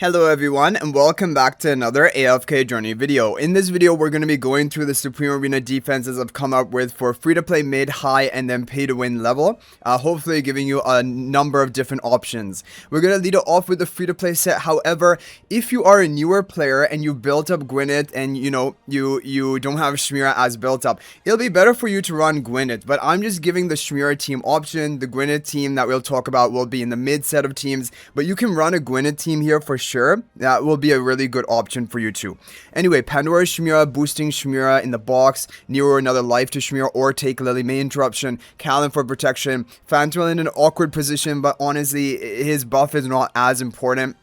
Hello everyone and welcome back to another AFK Journey video. In this video we're going to be going through the Supreme Arena defenses I've come up with for free to play mid, high and then pay to win level. Hopefully giving you a number of different options. We're going to lead it off with the free to play set. However, if you are a newer player and you built up Gwyneth and you don't have Shmira as built up, it'll be better for you to run Gwyneth. But I'm just giving the Shmira team option. The Gwyneth team that we'll talk about will be in the mid set of teams, but you can run a Gwyneth team here for sure. That will be a really good option for you too. Anyway, Pandora Shmira, boosting Shmira in the box, Nero another life to Shmira, or take Lily May interruption, Callan for protection, Fantril in an awkward position, but honestly his buff is not as important.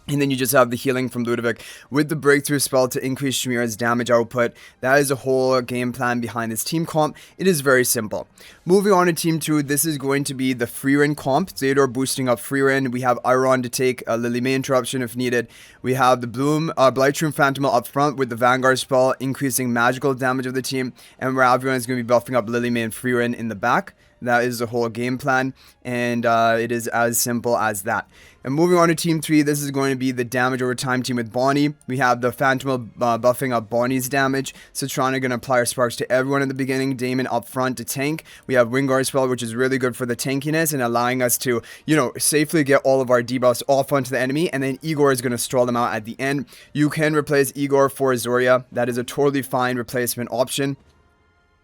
And then you just have the healing from Ludovic with the breakthrough spell to increase Shmira's damage output. That is a whole game plan behind this team comp. It is very simple. Moving on to team 2, this is going to be the Freerin comp. Zador boosting up Freerin. We have Iron to take a Lily May interruption if needed. We have the Blightshroom Phantomal up front with the Vanguard spell, increasing magical damage of the team. And Ravion is going to be buffing up Lily May and Freerin in the back. That is the whole game plan, and it is as simple as that. And moving on to Team 3, this is going to be the damage over time team with Bonnie. We have the Phantom buffing up Bonnie's damage. Citrana going to apply her sparks to everyone in the beginning. Damon up front to tank. We have Wingard spell, which is really good for the tankiness and allowing us to, safely get all of our debuffs off onto the enemy. And then Igor is going to stall them out at the end. You can replace Igor for Zoria. That is a totally fine replacement option.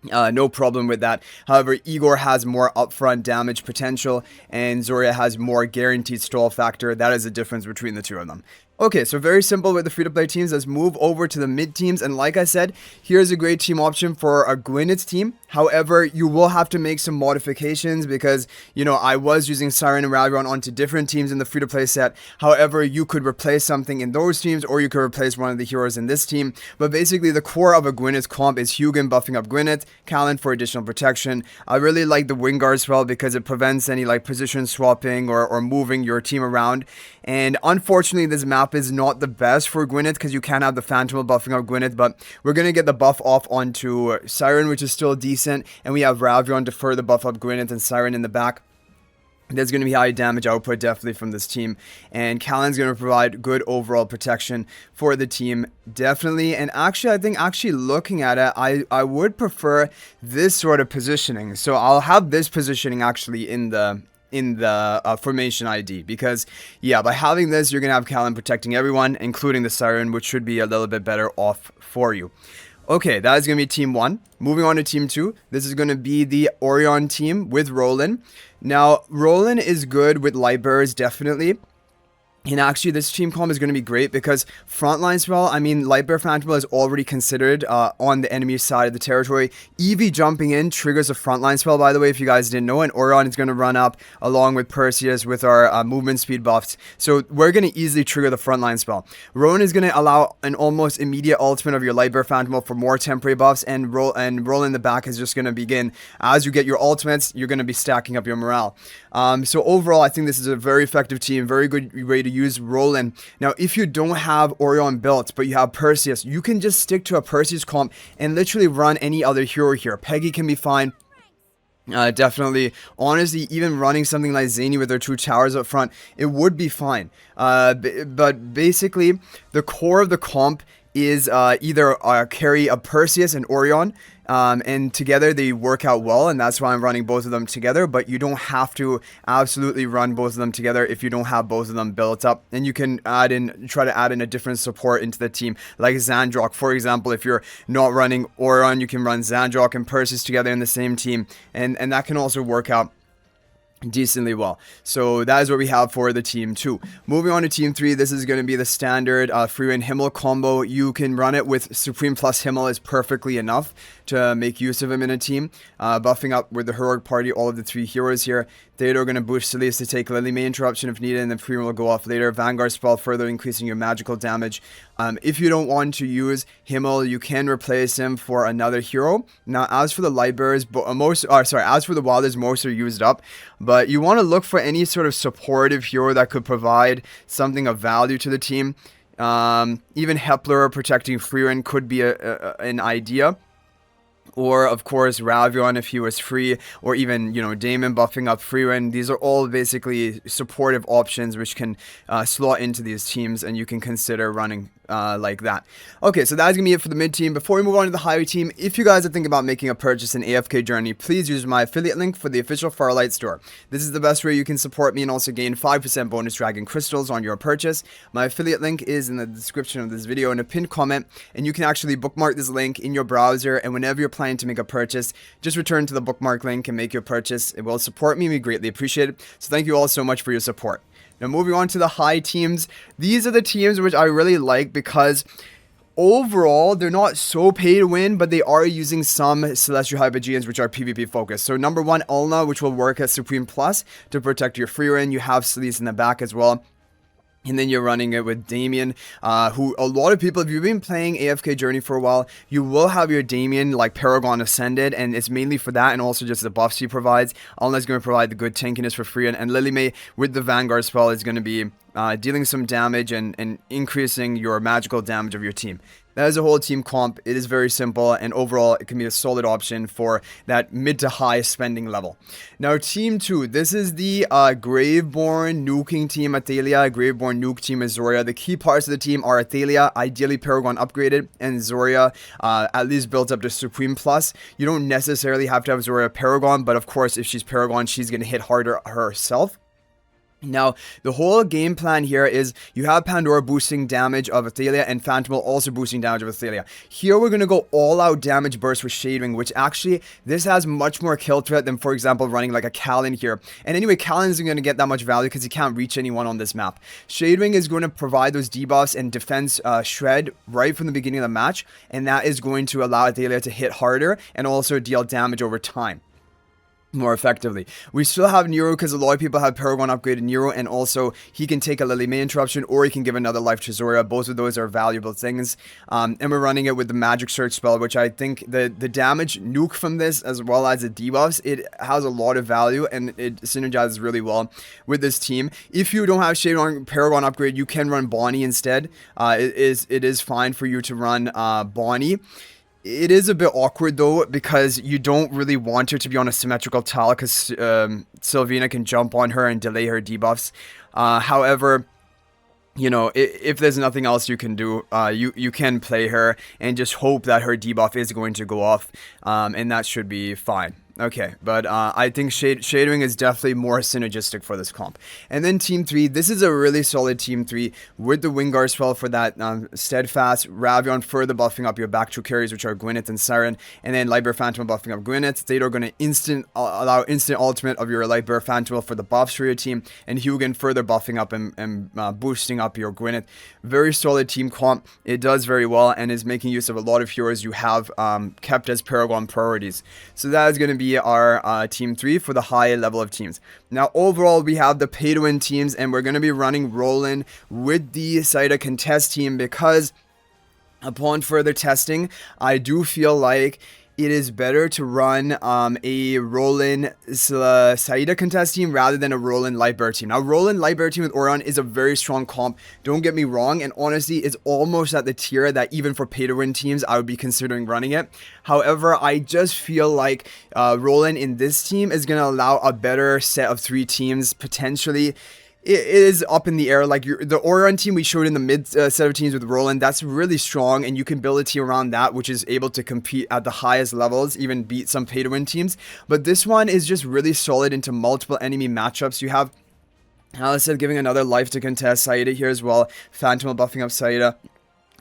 No problem with that. However, Igor has more upfront damage potential and Zoria has more guaranteed stall factor. That is the difference between the two of them. Okay, so very simple with the free-to-play teams. Let's move over to the mid teams. And like I said, here's a great team option for a Gwyneth team. However, you will have to make some modifications because, I was using Siren and Ravion onto different teams in the free-to-play set. However, you could replace something in those teams or you could replace one of the heroes in this team. But basically, the core of a Gwyneth comp is Hugin buffing up Gwyneth, Callan for additional protection. I really like the Wingard spell because it prevents any position swapping or moving your team around. And unfortunately, this map is not the best for Gwyneth because you can't have the Phantom buffing up Gwyneth, but we're going to get the buff off onto Siren, which is still decent, and we have Ravion to further buff up Gwyneth and Siren in the back. There's going to be high damage output definitely from this team, and Callan's going to provide good overall protection for the team definitely. And actually, I think looking at it, I would prefer this sort of positioning, so I'll have this positioning actually in the formation ID, because by having this you're gonna have Callan protecting everyone including the Siren, which should be a little bit better off for you. Okay, that is gonna be team 1. Moving on to team 2, this is gonna be the Orion team with Rolan. Now Rolan is good with light definitely. And actually, this team comp is going to be great because frontline spell, Lightbearer Phantom is already considered on the enemy side of the territory. Eevee jumping in triggers a frontline spell, by the way, if you guys didn't know. And Orion is going to run up along with Perseus with our movement speed buffs. So we're going to easily trigger the frontline spell. Rowan is going to allow an almost immediate ultimate of your Lightbearer Phantom for more temporary buffs. And roll in the back is just going to begin. As you get your ultimates, you're going to be stacking up your morale. So overall, I think this is a very effective team. Very good way to use Rolan. Now, if you don't have Orion built, but you have Perseus, you can just stick to a Perseus comp and literally run any other hero here. Peggy can be fine. Definitely. Honestly, even running something like Zany with their 2 towers up front, it would be fine. But basically, the core of the comp is either carry a Perseus and Orion, and together they work out well, and that's why I'm running both of them together. But you don't have to absolutely run both of them together if you don't have both of them built up, and you can try to add in a different support into the team, like Zandrock, for example. If you're not running Orion, you can run Zandrock and Perseus together in the same team, and that can also work out decently well. So that is what we have for the team 2. Moving on to team 3, this is going to be the standard Freerin Himmel combo. You can run it with Supreme plus Himmel is perfectly enough to make use of him in a team. Buffing up with the heroic party, all of the 3 heroes here. Theodore going to boost Celeste to take Lily May interruption if needed, and then Freerin will go off later. Vanguard spell further increasing your magical damage. If you don't want to use Himmel, you can replace him for another hero. Now, as for the Lightbearers, as for the Wilders, most are used up. But you want to look for any sort of supportive hero that could provide something of value to the team. Even Hepler protecting Freerin could be an idea. or of course Ravion if he was free, or even, you know, Damon buffing up Freeran. These are all basically supportive options which can slot into these teams, and you can consider running like that. Okay, so that's gonna be it for the mid team. Before we move on to the high team, if you guys are thinking about making a purchase in AFK Journey, please use my affiliate link for the official Farlight Store. This is the best way you can support me and also gain 5% bonus dragon crystals on your purchase. My affiliate link is in the description of this video in a pinned comment, and you can actually bookmark this link in your browser, and whenever you're planning to make a purchase, just return to the bookmark link and make your purchase. It will support me, we greatly appreciate it. So thank you all so much for your support. Now moving on to the high teams, these are the teams which I really like because overall they're not so pay to win, but they are using some Celestial Hypogeans which are PvP focused. So number one, Ulna, which will work as Supreme Plus to protect your free reign. You have Sleece in the back as well. And then you're running it with Damien, who a lot of people, if you've been playing AFK Journey for a while, you will have your Damien like Paragon Ascended, and it's mainly for that and also just the buffs he provides. Ulna's going to provide the good tankiness for free, and Lily May with the Vanguard spell is going to be dealing some damage and increasing your magical damage of your team. That is a whole team comp. It is very simple, and overall it can be a solid option for that mid to high spending level. Now team 2, this is the Graveborn nuking team Athalia, Graveborn nuke team Azoria. The key parts of the team are Athalia, ideally Paragon upgraded, and Zoria at least built up to Supreme Plus. You don't necessarily have to have Zoria Paragon, but of course if she's Paragon, she's going to hit harder herself. Now, the whole game plan here is you have Pandora boosting damage of Athalia and Phantomal also boosting damage of Athalia. Here we're going to go all out damage burst with Shadewing, which actually, this has much more kill threat than, for example, running like a Callan here. And anyway, Callan isn't going to get that much value because he can't reach anyone on this map. Shadewing is going to provide those debuffs and defense shred right from the beginning of the match, and that is going to allow Athalia to hit harder and also deal damage over time more effectively. We still have Nero because a lot of people have Paragon upgraded Nero, and also he can take a Lily May interruption or he can give another life to Zoria. Both of those are valuable things. And we're running it with the Magic Search spell, which I think the damage nuke from this as well as the debuffs, it has a lot of value and it synergizes really well with this team. If you don't have Shadewing Paragon upgrade, you can run Bonnie instead. It is fine for you to run Bonnie. It is a bit awkward though because you don't really want her to be on a symmetrical tile because Sylvina can jump on her and delay her debuffs. However, you know, if there's nothing else you can do, you can play her and just hope that her debuff is going to go off, and that should be fine. Okay, but I think Shadewing is definitely more synergistic for this comp. And then Team 3, this is a really solid Team 3 with the Wingard spell for that Steadfast, Ravion further buffing up your back two carries, which are Gwyneth and Siren, and then Lightbearer Phantom buffing up Gwyneth. They are going to allow instant ultimate of your Lightbearer Phantom for the buffs for your team, and Hugin further buffing up and boosting up your Gwyneth. Very solid team comp. It does very well and is making use of a lot of heroes you have kept as Paragon priorities. So that is going to be our team 3 for the high level of teams. Now overall we have the pay to win teams, and we're going to be running Rolan with the Saida contest team because upon further testing I do feel like it is better to run a Rolan Saida contest team rather than a Rolan Lightbearer team. Now, Rolan Lightbearer team with Orion is a very strong comp. Don't get me wrong, and honestly, it's almost at the tier that even for pay-to-win teams, I would be considering running it. However, I just feel like Rolan in this team is going to allow a better set of 3 teams potentially. It is up in the air. Like the Orion team we showed in the mid set of teams with Roland, that's really strong, and you can build a team around that which is able to compete at the highest levels, even beat some pay to win teams. But this one is just really solid into multiple enemy matchups. You have Alicent giving another life to contest, Saida here as well, Phantom buffing up Saida,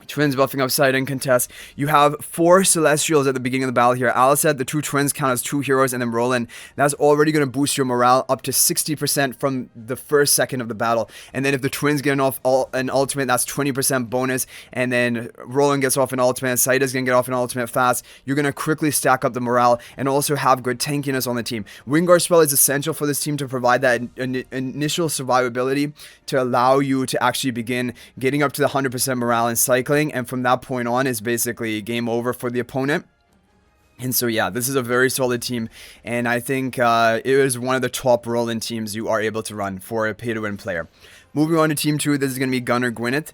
Twins buffing up Saida and contest. You have 4 Celestials at the beginning of the battle here. Alicent, the 2 twins count as 2 heroes, and then Roland. That's already going to boost your morale up to 60% from the first second of the battle. And then if the twins get off an ultimate, that's 20% bonus. And then Roland gets off an ultimate, Saida's going to get off an ultimate fast. You're going to quickly stack up the morale and also have good tankiness on the team. Wingard spell is essential for this team to provide that initial survivability to allow you to actually begin getting up to the 100% morale and cycling. And from that point on is basically game over for the opponent. And so yeah, this is a very solid team, and I think it is one of the top Roland teams you are able to run for a pay-to-win player. Moving on to team 2, this is going to be Gunnar Gwyneth.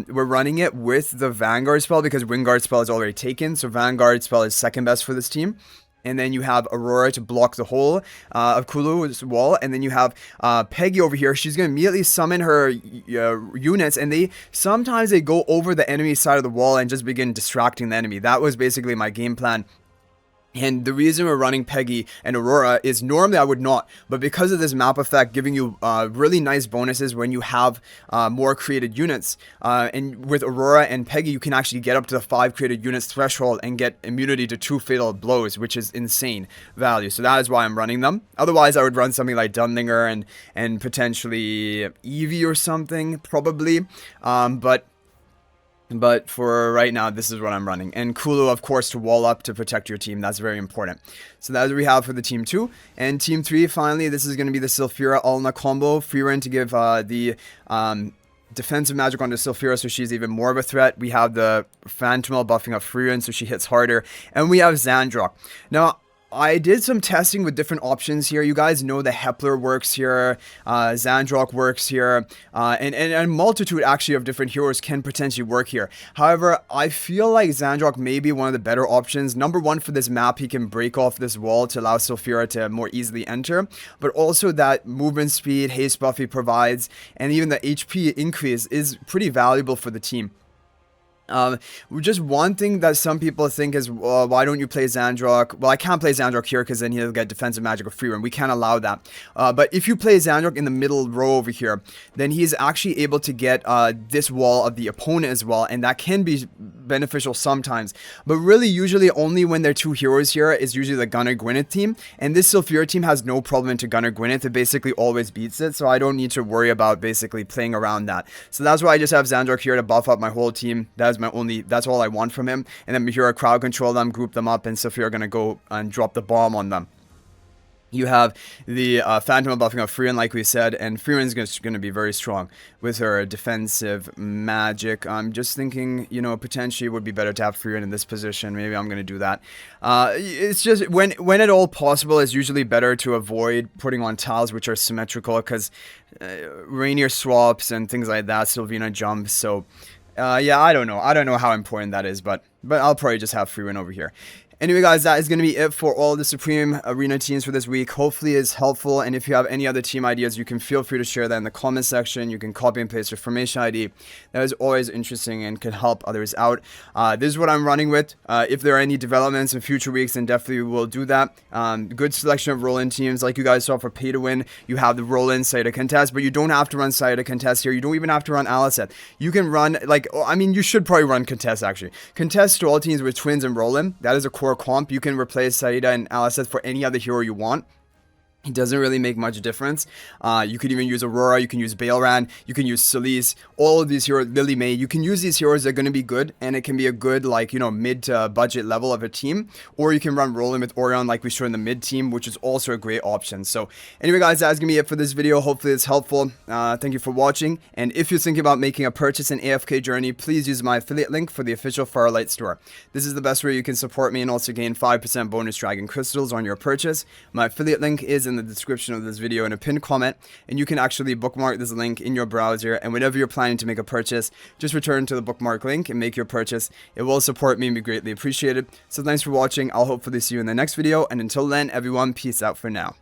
We're running it with the Vanguard spell because Wingard spell is already taken, so Vanguard spell is second best for this team. And then you have Aurora to block the whole of Kulu's wall. And then you have Peggy over here. She's going to immediately summon her units. And sometimes they go over the enemy side of the wall and just begin distracting the enemy. That was basically my game plan. And the reason we're running Peggy and Aurora is normally I would not, but because of this map effect giving you really nice bonuses when you have more created units, and with Aurora and Peggy you can actually get up to the 5 created units threshold and get immunity to 2 fatal blows, which is insane value. So that is why I'm running them. Otherwise I would run something like Dunlinger and potentially Eevee or something probably, but for right now, this is what I'm running. And Kulu, of course, to wall up to protect your team. That's very important. So that's what we have for the team 2. And team 3, finally, this is going to be the Sylphira Alna combo. Free run to give the defensive magic onto Sylphira, so she's even more of a threat. We have the Phantomel buffing up free run, so she hits harder. And we have Zandrock. Now, I did some testing with different options here. You guys know the Hepler works here, Zandrock works here, and a multitude actually of different heroes can potentially work here. However, I feel like Zandrock may be one of the better options. Number one, for this map, he can break off this wall to allow Sylphira to more easily enter, but also that movement speed, haste buff he provides, and even the HP increase is pretty valuable for the team. Just one thing that some people think is, why don't you play Zandrock? Well, I can't play Zandrock here because then he'll get defensive magic or free run. We can't allow that. But if you play Zandrock in the middle row over here, then he's actually able to get this wall of the opponent as well, and that can be beneficial sometimes. But really, usually only when there are 2 heroes here is usually the Gunnar Gwyneth team, and this Sylphira team has no problem into Gunnar Gwyneth. It basically always beats it, so I don't need to worry about basically playing around that. So that's why I just have Zandrock here to buff up my whole team. That's all I want from him. And then Mahira crowd control them, group them up, and Sylphira are going to go and drop the bomb on them. You have the Phantom buffing up Freeran, like we said, and Freeran's going to be very strong with her defensive magic. I'm just thinking, you know, potentially it would be better to have Freeran in this position. Maybe I'm going to do that. It's just, when at all possible, it's usually better to avoid putting on tiles which are symmetrical, because Rainier swaps and things like that, Sylvina jumps, so... yeah, I don't know how important that is, but I'll probably just have Freeran over here. Anyway, guys, that is going to be it for all the Supreme Arena teams for this week. Hopefully it's helpful, and if you have any other team ideas, you can feel free to share that in the comment section. You can copy and paste your formation ID. That is always interesting and can help others out. This is what I'm running with. If there are any developments in future weeks, then definitely we'll do that. Good selection of Rolan teams. Like you guys saw for Pay to Win, you have the Rolan side of contest, but you don't have to run side of contest here. You don't even have to run Alicet. You can run, like, I mean, you should probably run contest, actually. Contest to all teams with Twins and Rolan. That is a core comp. You can replace Saida and Alicet for any other hero you want. It doesn't really make much difference. You could even use Aurora, you can use Baelran, you can use Celise, all of these heroes, Lily May. You can use these heroes, they're going to be good, and it can be a good, like, you know, mid to budget level of a team. Or you can run Rolan with Orion like we showed in the mid team, which is also a great option. So anyway, guys, that's going to be it for this video. Hopefully it's helpful. Thank you for watching. And if you're thinking about making a purchase in AFK Journey, please use my affiliate link for the official Farlight Store. This is the best way you can support me and also gain 5% bonus dragon crystals on your purchase. My affiliate link is in the description of this video in a pinned comment, and you can actually bookmark this link in your browser, and whenever you're planning to make a purchase, just return to the bookmark link and make your purchase. It will support me and be greatly appreciated. So thanks for watching. I'll hopefully see you in the next video, and until then, everyone, peace out for now.